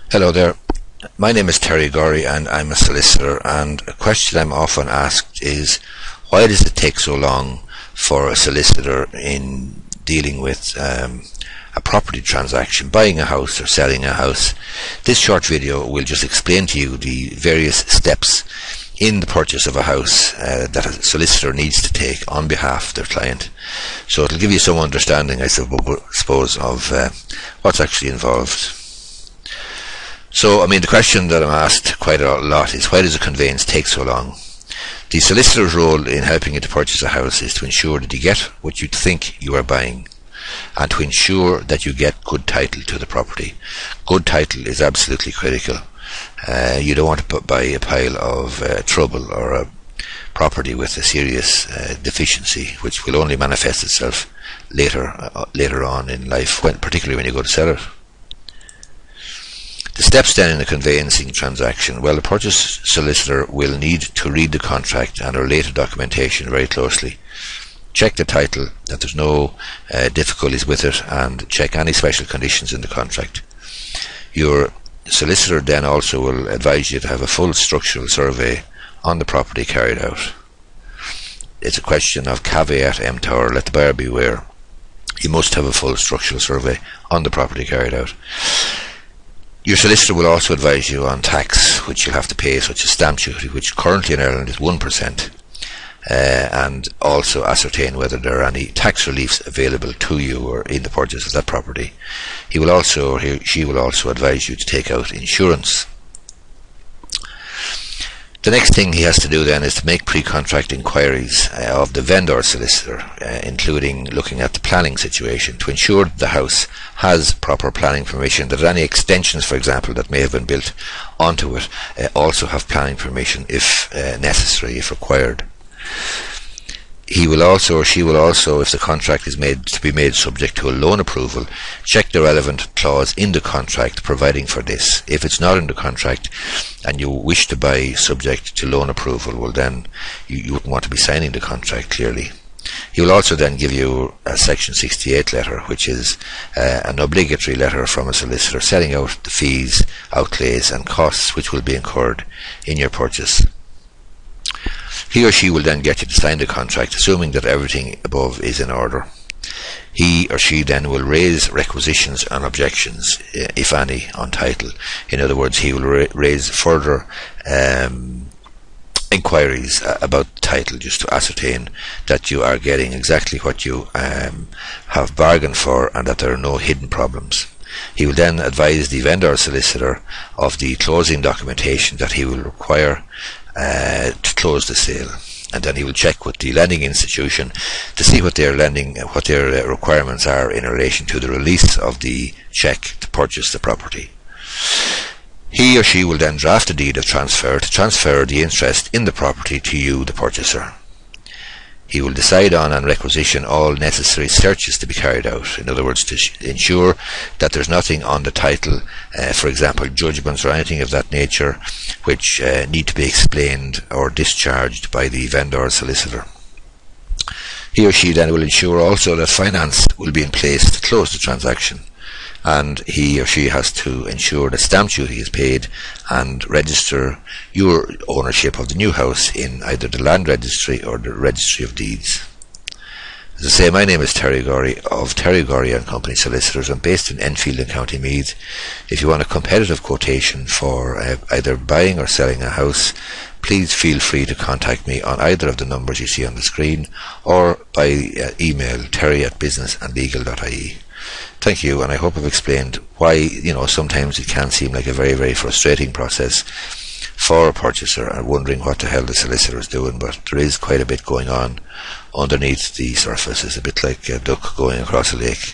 Hello there. My name is Terry Gorry and I'm a solicitor, and a question I'm often asked is, why does it take so long for a solicitor in dealing with a property transaction, buying a house or selling a house? This short video will just explain to you the various steps in the purchase of a house that a solicitor needs to take on behalf of their client. So it'll give you some understanding, I suppose, of what's actually involved. So, the question that I'm asked quite a lot is, why does a conveyance take so long? The solicitor's role in helping you to purchase a house is to ensure that you get what you think you are buying, and to ensure that you get good title to the property. Good title is absolutely critical. You don't want to buy a pile of trouble or a property with a serious deficiency, which will only manifest itself later on in life, particularly when you go to sell it. The steps then in a conveyancing transaction: well, the purchase solicitor will need to read the contract and related documentation very closely, check the title, that there's no difficulties with it, and check any special conditions in the contract. Your solicitor then also will advise you to have a full structural survey on the property carried out. It's a question of caveat emptor, let the buyer beware. You must have a full structural survey on the property carried out. Your solicitor will also advise you on tax which you'll have to pay, such as stamp duty, which currently in Ireland is 1%, and also ascertain whether there are any tax reliefs available to you or in the purchase of that property. She will also advise you to take out insurance. The next thing he has to do then is to make pre-contract inquiries of the vendor solicitor, including looking at the planning situation, to ensure that the house has proper planning permission, that any extensions, for example, that may have been built onto it also have planning permission if necessary, if required. He will also, or she will also, if the contract is to be made subject to a loan approval, check the relevant clause in the contract providing for this. If it's not in the contract and you wish to buy subject to loan approval, well then you wouldn't want to be signing the contract, clearly. He will also then give you a Section 68 letter, which is an obligatory letter from a solicitor setting out the fees, outlays and costs which will be incurred in your purchase. He or she will then get you to sign the contract, assuming that everything above is in order. He or she then will raise requisitions and objections, if any, on title. In other words, he will raise further inquiries about the title, just to ascertain that you are getting exactly what you have bargained for and that there are no hidden problems. He will then advise the vendor solicitor of the closing documentation that he will require to close the sale, and then he will check with the lending institution to see what their requirements are in relation to the release of the cheque to purchase the property. He or she will then draft a deed of transfer to transfer the interest in the property to you, the purchaser. He will decide on and requisition all necessary searches to be carried out, in other words, to ensure that there's nothing on the title, for example judgments or anything of that nature, which need to be explained or discharged by the vendor solicitor. He or she then will ensure also that finance will be in place to close the transaction, and he or she has to ensure that stamp duty is paid and register your ownership of the new house in either the land registry or the registry of deeds. As I say, my name is Terry Gorry of Terry Gorry and Company Solicitors. I'm based in Enfield and County Meath. If you want a competitive quotation for either buying or selling a house, please feel free to contact me on either of the numbers you see on the screen, or by email terry@businessandlegal.ie. Thank you, and I hope I've explained why sometimes it can seem like a very, very frustrating process for a purchaser and wondering what the hell the solicitor is doing, but there is quite a bit going on underneath the surface. It's a bit like a duck going across a lake.